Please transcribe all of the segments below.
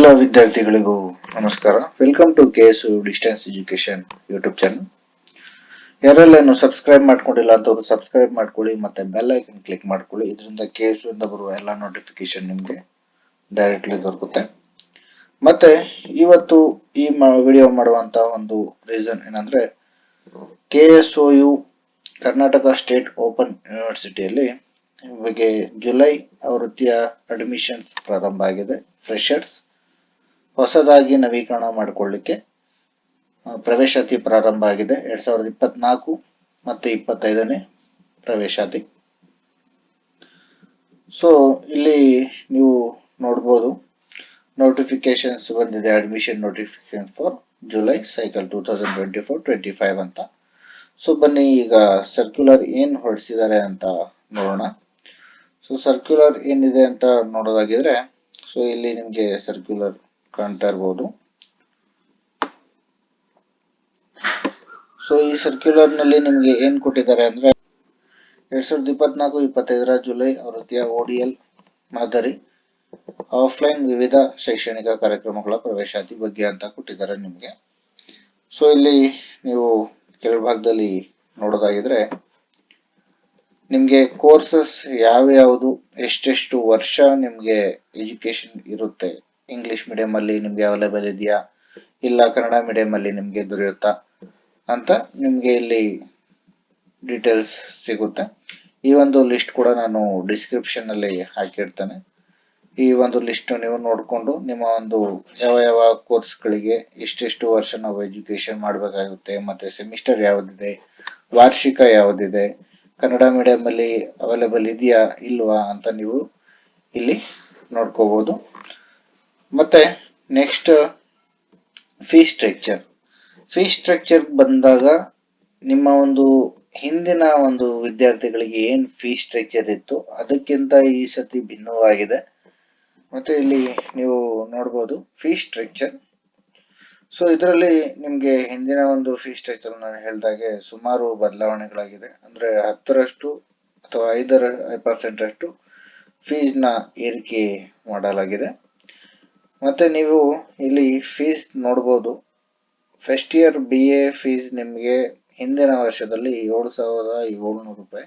ಎಲ್ಲ ವಿದ್ಯಾರ್ಥಿಗಳಿಗೂ ನಮಸ್ಕಾರ. Welcome to KSU distance education YouTube channel. ಯಾರೆಲ್ಲ ಸಬ್ಸ್ಕ್ರೈಬ್ ಮಾಡ್ಕೊಂಡಿಲ್ಲ ಅಂತವ್ರು ಸಬ್ಸ್ಕ್ರೈಬ್ ಮಾಡ್ಕೊಳ್ಳಿ, ಮತ್ತೆ ಬೆಲ್ ಐಕನ್ ಕ್ಲಿಕ್ ಮಾಡ್ಕೊಳ್ಳಿ. ಇದರಿಂದ KSU ಇಂದ ಬರುವ ಎಲ್ಲ ನೋಟಿಫಿಕೇಶನ್ ನಿಮಗೆ ಡೈರೆಕ್ಟ್ಲಿ ದೊರಕುತ್ತೆ. ಮತ್ತೆ ಇವತ್ತು ಈ ವಿಡಿಯೋ ಮಾಡುವಂತ ಒಂದು ರೀಸನ್ ಏನಂದ್ರೆ, KSOU ಕರ್ನಾಟಕ ಸ್ಟೇಟ್ ಓಪನ್ ಯೂನಿವರ್ಸಿಟಿಯಲ್ಲಿ ಇವಾಗ ಜುಲೈ ಆವೃತ್ತಿಯ ಅಡ್ಮಿಷನ್ಸ್ ಪ್ರಾರಂಭ ಆಗಿದೆ. ಫ್ರೆಷರ್ಸ್ ಹೊಸದಾಗಿ ನವೀಕರಣ ಮಾಡಿಕೊಳ್ಳಿಕ್ಕೆ ಪ್ರವೇಶಾತಿ ಪ್ರಾರಂಭ ಆಗಿದೆ. 2024 ಮತ್ತೆ 25ನೇ ಪ್ರವೇಶಾತಿ. ಸೊ ಇಲ್ಲಿ ನೀವು ನೋಡಬಹುದು, ನೋಟಿಫಿಕೇಶನ್ಸ್ ಬಂದಿದೆ. Admission notification for July cycle 2024-25 ಅಂತ. ಸೊ ಬನ್ನಿ ಈಗ ಸರ್ಕ್ಯುಲರ್ ಏನ್ ಹೊರಡಿಸಿದ್ದಾರೆ ಅಂತ ನೋಡೋಣ. ಸೊ ಸರ್ಕ್ಯುಲರ್ ಏನಿದೆ ಅಂತ ನೋಡೋದಾಗಿದ್ರೆ, ಸೊ ಇಲ್ಲಿ ನಿಮ್ಗೆ ಸರ್ಕ್ಯುಲರ್ ಕಾಣ್ತಾ ಇರಬಹುದು. ಸೊ ಈ ಸರ್ಕ್ಯುಲರ್ ನಲ್ಲಿ ನಿಮ್ಗೆ ಏನ್ ಕೊಟ್ಟಿದ್ದಾರೆ ಅಂದ್ರೆ, 2024-25 ಜುಲೈ ಆವೃತ್ತಿಯ ODL ಮಾದರಿ ಆಫ್ಲೈನ್ ವಿವಿಧ ಶೈಕ್ಷಣಿಕ ಕಾರ್ಯಕ್ರಮಗಳ ಪ್ರವೇಶಾತಿ ಬಗ್ಗೆ ಅಂತ ಕೊಟ್ಟಿದ್ದಾರೆ ನಿಮ್ಗೆ. ಸೊ ಇಲ್ಲಿ ನೀವು ಕೆಳಭಾಗದಲ್ಲಿ ನೋಡೋದಾಗಿದ್ರೆ, ನಿಮ್ಗೆ ಕೋರ್ಸಸ್ ಯಾವ್ಯಾವುದು, ಎಷ್ಟೆಷ್ಟು ವರ್ಷ ನಿಮ್ಗೆ ಎಜುಕೇಶನ್ ಇರುತ್ತೆ, ಇಂಗ್ಲಿಷ್ ಮೀಡಿಯಂ ಅಲ್ಲಿ ನಿಮ್ಗೆ ಅವೈಲೇಬಲ್ ಇದೆಯಾ, ಇಲ್ಲ ಕನ್ನಡ ಮೀಡಿಯಂ ಅಲ್ಲಿ ನಿಮ್ಗೆ ದೊರೆಯುತ್ತಾ ಅಂತ ನಿಮ್ಗೆ ಇಲ್ಲಿ ಡೀಟೇಲ್ಸ್ ಸಿಗುತ್ತೆ. ಈ ಒಂದು ಲಿಸ್ಟ್ ಕೂಡ ನಾನು ಡಿಸ್ಕ್ರಿಪ್ಷನ್ ಅಲ್ಲಿ ಹಾಕಿರ್ತೇನೆ. ಈ ಒಂದು ಲಿಸ್ಟ್ ನೀವು ನೋಡಿಕೊಂಡು ನಿಮ್ಮ ಒಂದು ಯಾವ ಕೋರ್ಸ್ ಗಳಿಗೆ ಎಷ್ಟೆಷ್ಟು ವರ್ಷ ನಾವು ಎಜುಕೇಶನ್ ಮಾಡಬೇಕಾಗುತ್ತೆ, ಮತ್ತೆ ಸೆಮಿಸ್ಟರ್ ಯಾವ್ದಿದೆ, ವಾರ್ಷಿಕ ಯಾವ್ದಿದೆ, ಕನ್ನಡ ಮೀಡಿಯಂ ಅಲ್ಲಿ ಅವೈಲೇಬಲ್ ಇದೆಯಾ ಇಲ್ವಾ ಅಂತ ನೀವು ಇಲ್ಲಿ ನೋಡ್ಕೋಬಹುದು. ಮತ್ತೆ ನೆಕ್ಸ್ಟ್ ಫೀ ಸ್ಟ್ರಕ್ಚರ್ ಬಂದಾಗ, ನಿಮ್ಮ ಒಂದು ಹಿಂದಿನ ಒಂದು ವಿದ್ಯಾರ್ಥಿಗಳಿಗೆ ಏನ್ ಫೀ ಸ್ಟ್ರಕ್ಚರ್ ಇತ್ತು ಅದಕ್ಕಿಂತ ಈ ಸತಿ ಭಿನ್ನವಾಗಿದೆ. ಮತ್ತೆ ಇಲ್ಲಿ ನೀವು ನೋಡಬಹುದು ಫೀ ಸ್ಟ್ರಕ್ಚರ್. ಸೊ ಇದರಲ್ಲಿ ನಿಮ್ಗೆ ಹಿಂದಿನ ಒಂದು ಫೀ ಸ್ಟ್ರಕ್ಚರ್ ನಾನು ಹೇಳಿದಾಗೆ ಸುಮಾರು ಬದಲಾವಣೆಗಳಾಗಿದೆ. ಅಂದ್ರೆ 10% ಅಥವಾ 5% ಅಷ್ಟು ಫೀಸ್ ನ ಏರಿಕೆ ಮಾಡಲಾಗಿದೆ. ಮತ್ತೆ ನೀವು ಇಲ್ಲಿ ಫೀಸ್ ನೋಡಬಹುದು. ಫಸ್ಟ್ ಇಯರ್ BA ಫೀಸ್ ನಿಮ್ಗೆ ಹಿಂದಿನ ವರ್ಷದಲ್ಲಿ 7,700 ರೂಪಾಯಿ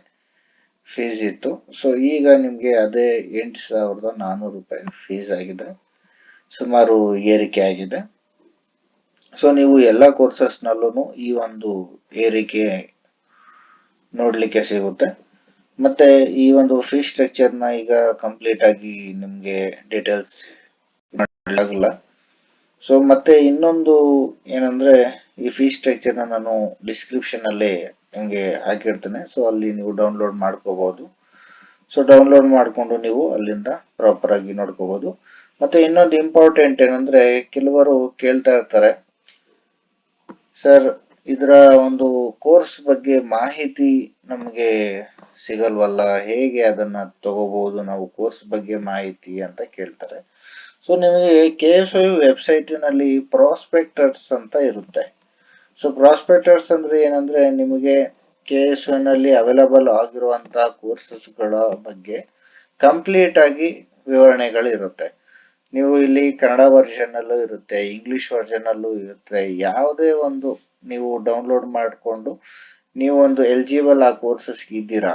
ಫೀಸ್ ಇತ್ತು. ಸೊ ಈಗ ನಿಮ್ಗೆ ಅದೇ 8,400 ರೂಪಾಯಿ ಫೀಸ್ ಆಗಿದೆ. ಸುಮಾರು ಏರಿಕೆ ಆಗಿದೆ. ಸೊ ನೀವು ಎಲ್ಲಾ ಕೋರ್ಸಸ್ ನಲ್ಲೂ ಈ ಒಂದು ಏರಿಕೆ ನೋಡ್ಲಿಕ್ಕೆ ಸಿಗುತ್ತೆ. ಮತ್ತೆ ಈ ಒಂದು ಫೀ ಸ್ಟ್ರಕ್ಚರ್ ನ ಈಗ ಕಂಪ್ಲೀಟ್ ಆಗಿ ನಿಮ್ಗೆ ಡೀಟೇಲ್ಸ್ ಮಾಡಲಾಗಲ್ಲ. ಸೊ ಮತ್ತೆ ಇನ್ನೊಂದು ಏನಂದ್ರೆ, ಈ ಫೀ ಸ್ಟ್ರಕ್ಚರ್ ನ ನಾನು ಡಿಸ್ಕ್ರಿಪ್ಷನ್ ಅಲ್ಲಿ ನಿಮ್ಗೆ ಹಾಕಿರ್ತೇನೆ. ಸೊ ಅಲ್ಲಿ ನೀವು ಡೌನ್ಲೋಡ್ ಮಾಡ್ಕೋಬಹುದು. ಸೊ ಡೌನ್ಲೋಡ್ ಮಾಡ್ಕೊಂಡು ನೀವು ಅಲ್ಲಿಂದ ಪ್ರಾಪರ್ ಆಗಿ ನೋಡ್ಕೋಬಹುದು. ಮತ್ತೆ ಇನ್ನೊಂದು ಇಂಪಾರ್ಟೆಂಟ್ ಏನಂದ್ರೆ, ಕೆಲವರು ಕೇಳ್ತಾ ಇರ್ತಾರೆ, ಸರ್ ಇದರ ಒಂದು ಕೋರ್ಸ್ ಬಗ್ಗೆ ಮಾಹಿತಿ ನಮ್ಗೆ ಸಿಗಲ್ವಲ್ಲ, ಹೇಗೆ ಅದನ್ನ ತಗೋಬಹುದು ನಾವು ಕೋರ್ಸ್ ಬಗ್ಗೆ ಮಾಹಿತಿ ಅಂತ ಕೇಳ್ತಾರೆ. ಸೊ ನಿಮಗೆ KSOU ವೆಬ್ಸೈಟ್ ನಲ್ಲಿ ಪ್ರಾಸ್ಪೆಕ್ಟರ್ಸ್ ಅಂತ ಇರುತ್ತೆ. ಸೊ ಪ್ರಾಸ್ಪೆಕ್ಟರ್ಸ್ ಅಂದ್ರೆ ಏನಂದ್ರೆ, ನಿಮಗೆ KSOU ನಲ್ಲಿ ಅವೈಲಬಲ್ ಆಗಿರುವಂತಹ ಕೋರ್ಸಸ್ ಗಳ ಬಗ್ಗೆ ಕಂಪ್ಲೀಟ್ ಆಗಿ ವಿವರಣೆಗಳು ಇರುತ್ತೆ. ನೀವು ಇಲ್ಲಿ ಕನ್ನಡ ವರ್ಷನ್ ಅಲ್ಲೂ ಇರುತ್ತೆ, ಇಂಗ್ಲಿಷ್ ವರ್ಷನ್ ಅಲ್ಲೂ ಇರುತ್ತೆ. ಯಾವುದೇ ಒಂದು ನೀವು ಡೌನ್ಲೋಡ್ ಮಾಡಿಕೊಂಡು ನೀವು ಒಂದು ಎಲಿಜಿಬಲ್ ಆ ಕೋರ್ಸಸ್ ಇದ್ದೀರಾ,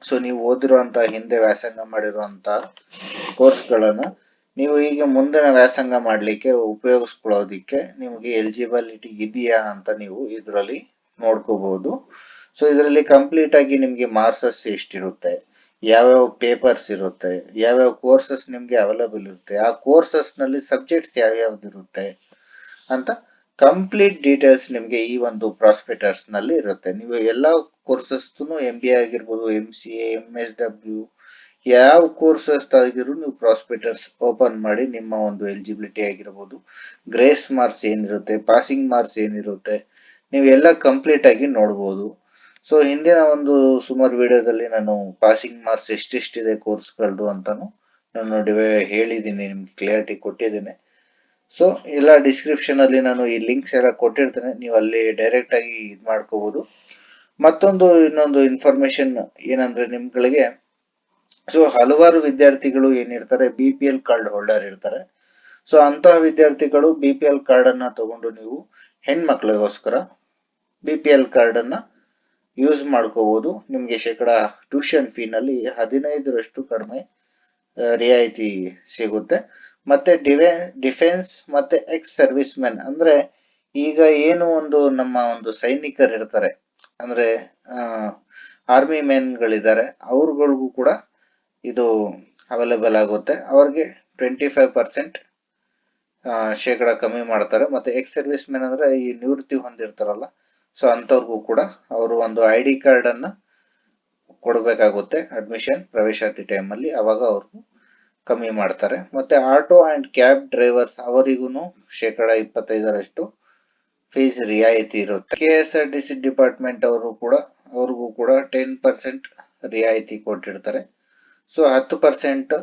ಸೊ ನೀವು ಓದಿರುವಂತ ಹಿಂದೆ ವ್ಯಾಸಂಗ ಮಾಡಿರುವಂತ ಕೋರ್ಸ್ಗಳನ್ನ ನೀವು ಈಗ ಮುಂದಿನ ವ್ಯಾಸಂಗ ಮಾಡ್ಲಿಕ್ಕೆ ಉಪಯೋಗಿಸ್ಕೊಳ್ಳೋದಿಕ್ಕೆ ನಿಮಗೆ ಎಲಿಜಿಬಿಲಿಟಿ ಇದೆಯಾ ಅಂತ ನೀವು ಇದರಲ್ಲಿ ನೋಡ್ಕೋಬಹುದು. ಸೊ ಇದರಲ್ಲಿ ಕಂಪ್ಲೀಟ್ ಆಗಿ ನಿಮ್ಗೆ ಮಾರ್ಕ್ಸಸ್ ಎಷ್ಟಿರುತ್ತೆ, ಯಾವ್ಯಾವ ಪೇಪರ್ಸ್ ಇರುತ್ತೆ, ಯಾವ್ಯಾವ ಕೋರ್ಸಸ್ ನಿಮ್ಗೆ ಅವೈಲೇಬಲ್ ಇರುತ್ತೆ, ಆ ಕೋರ್ಸಸ್ ನಲ್ಲಿ ಸಬ್ಜೆಕ್ಟ್ಸ್ ಯಾವ್ಯಾವ್ದು ಇರುತ್ತೆ ಅಂತ ಕಂಪ್ಲೀಟ್ ಡೀಟೇಲ್ಸ್ ನಿಮ್ಗೆ ಈ ಒಂದು ಪ್ರಾಸ್ಪೆಕ್ಟರ್ಸ್ ನಲ್ಲಿ ಇರುತ್ತೆ. ನೀವು ಎಲ್ಲಾ ಕೋರ್ಸಸ್ MBA ಆಗಿರ್ಬೋದು, MCA, MSW ಯಾವ ಕೋರ್ಸಸ್ ಆಗಿದ್ರು ನೀವು ಪ್ರಾಸ್ಪೆಕ್ಟರ್ಸ್ ಓಪನ್ ಮಾಡಿ ನಿಮ್ಮ ಒಂದು ಎಲಿಜಿಬಿಲಿಟಿ ಆಗಿರ್ಬೋದು, ಗ್ರೇಸ್ ಮಾರ್ಕ್ಸ್ ಏನಿರುತ್ತೆ, ಪಾಸಿಂಗ್ ಮಾರ್ಕ್ಸ್ ಏನಿರುತ್ತೆ, ನೀವು ಎಲ್ಲ ಕಂಪ್ಲೀಟ್ ಆಗಿ ನೋಡ್ಬೋದು. ಸೊ ಹಿಂದಿನ ಒಂದು ಸುಮಾರು ವಿಡಿಯೋದಲ್ಲಿ ನಾನು ಪಾಸಿಂಗ್ ಮಾರ್ಕ್ಸ್ ಎಷ್ಟೆಷ್ಟಿದೆ ಕೋರ್ಸ್ಗಳದ್ದು ಅಂತಾನು ನಾನು ಹೇಳಿದ್ದೀನಿ, ನಿಮ್ಗೆ ಕ್ಲಿಯರಿಟಿ ಕೊಟ್ಟಿದ್ದೇನೆ. ಸೊ ಎಲ್ಲ ಡಿಸ್ಕ್ರಿಪ್ಷನ್ ಅಲ್ಲಿ ನಾನು ಈ ಲಿಂಕ್ಸ್ ಎಲ್ಲ ಕೊಟ್ಟಿರ್ತೇನೆ, ನೀವು ಅಲ್ಲಿ ಡೈರೆಕ್ಟ್ ಆಗಿ ಇದು ಮಾಡ್ಕೋಬಹುದು. ಇನ್ನೊಂದು ಇನ್ಫಾರ್ಮೇಶನ್ ಏನಂದ್ರೆ ನಿಮ್ಗಳಿಗೆ, ಸೊ ಹಲವಾರು ವಿದ್ಯಾರ್ಥಿಗಳು ಏನಿರ್ತಾರೆ BPL ಕಾರ್ಡ್ ಹೋಲ್ಡರ್ ಇರ್ತಾರೆ. ಸೊ ಅಂತಹ ವಿದ್ಯಾರ್ಥಿಗಳು BPL ಕಾರ್ಡ್ ಅನ್ನ ತಗೊಂಡು ನೀವು ಹೆಣ್ಮಕ್ಳಿಗೋಸ್ಕರ BPL ಕಾರ್ಡ್ ಅನ್ನ ಯೂಸ್ ಮಾಡ್ಕೋಬಹುದು. ನಿಮ್ಗೆ ಶೇಕಡ ಟ್ಯೂಷನ್ ಫೀ ನಲ್ಲಿ 15% ಕಡಿಮೆ ರಿಯಾಯಿತಿ ಸಿಗುತ್ತೆ. ಮತ್ತೆ ಡಿಫೆನ್ಸ್ ಮತ್ತೆ ಎಕ್ಸ್ ಸರ್ವಿಸ್ ಮೆನ್ ಅಂದ್ರೆ ಈಗ ಏನು ಒಂದು ನಮ್ಮ ಒಂದು ಸೈನಿಕರು ಇರ್ತಾರೆ, ಅಂದ್ರೆ ಆರ್ಮಿ ಮೆನ್ ಗಳಿದ್ದಾರೆ, ಅವ್ರಗಳಿಗೂ ಕೂಡ ಇದು ಅವೈಲೇಬಲ್ ಆಗುತ್ತೆ. ಅವ್ರಿಗೆ 25% ಶೇಕಡ ಕಮ್ಮಿ ಮಾಡ್ತಾರೆ. ಮತ್ತೆ ಎಕ್ಸ್ ಸರ್ವಿಸ್ ಮೆನ್ ಅಂದ್ರೆ ಈ ನಿವೃತ್ತಿ ಹೊಂದಿರ್ತಾರಲ್ಲ, ಸೊ ಅಂತವ್ರಿಗೂ ಕೂಡ ಅವರು ಒಂದು ID ಕಾರ್ಡ್ ಅನ್ನ ಕೊಡಬೇಕಾಗುತ್ತೆ ಅಡ್ಮಿಷನ್ ಪ್ರವೇಶಾತಿ ಟೈಮ್ ಅಲ್ಲಿ, ಅವಾಗ ಅವ್ರಿಗೂ ಕಮ್ಮಿ ಮಾಡ್ತಾರೆ. ಮತ್ತೆ ಆಟೋ ಅಂಡ್ ಕ್ಯಾಬ್ ಡ್ರೈವರ್ಸ್ ಅವರಿಗೂ ಶೇಕಡ 25% ಫೀಸ್ ರಿಯಾಯಿತಿ ಇರುತ್ತೆ. KSRTC ಡಿಪಾರ್ಟ್ಮೆಂಟ್ ಅವ್ರಿಗೂ ಕೂಡ 10% ರಿಯಾಯಿತಿ ಕೊಟ್ಟಿರ್ತಾರೆ. ಸೊ 10%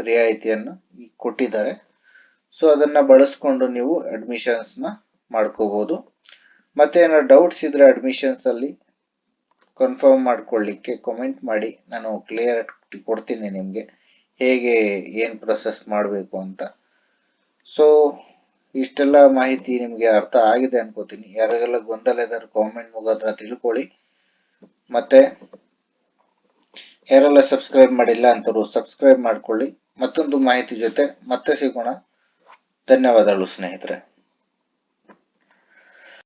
ರಿಯಾಯಿತಿಯನ್ನು ಕೊಟ್ಟಿದ್ದಾರೆ. ಸೊ ಅದನ್ನ ಬಳಸ್ಕೊಂಡು ನೀವು ಅಡ್ಮಿಷನ್ಸ್ ನ ಮಾಡ್ಕೋಬಹುದು. ಮತ್ತೆ ಏನಾದ್ರು ಡೌಟ್ಸ್ ಇದ್ರೆ ಅಡ್ಮಿಷನ್ಸ್ ಅಲ್ಲಿ ಕನ್ಫರ್ಮ್ ಮಾಡ್ಕೊಳ್ಳಿಕ್ಕೆ ಕಮೆಂಟ್ ಮಾಡಿ, ನಾನು ಕ್ಲಿಯರ್ ಕೊಡ್ತೀನಿ ನಿಮ್ಗೆ ಹೇಗೆ ಏನ್ ಪ್ರೊಸೆಸ್ ಮಾಡಬೇಕು ಅಂತ. ಸೊ ಇಷ್ಟೆಲ್ಲ ಮಾಹಿತಿ ನಿಮ್ಗೆ ಅರ್ಥ ಆಗಿದೆ ಅನ್ಕೋತೀನಿ. ಯಾರಿಗೆಲ್ಲ ಗೊಂದಲ ಇದ್ದಾರೆ ಕಾಮೆಂಟ್ ಮುಖಾಂತರ ತಿಳ್ಕೊಳ್ಳಿ. ಮತ್ತೆ ಯಾರೆಲ್ಲ ಸಬ್ಸ್ಕ್ರೈಬ್ ಮಾಡಿಲ್ಲ ಅಂತವ್ರು ಸಬ್ಸ್ಕ್ರೈಬ್ ಮಾಡ್ಕೊಳ್ಳಿ. ಮತ್ತೊಂದು ಮಾಹಿತಿ ಜೊತೆ ಮತ್ತೆ ಸಿಗೋಣ. ಧನ್ಯವಾದಗಳು ಸ್ನೇಹಿತರೆ.